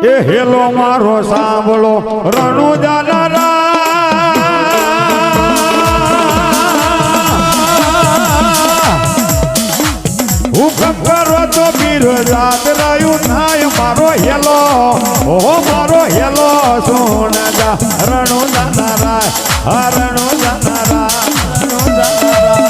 એ hello મારો સાંભળો રણુજાના હુકમ કરો તો બિરજાત રહ્યું થાય મારો હેલો ઓ મારો હેલો સોનજા રણુજાના રાય રણુજાના રાય રણુજાના રાય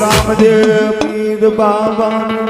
રામદેવ પીર બાબા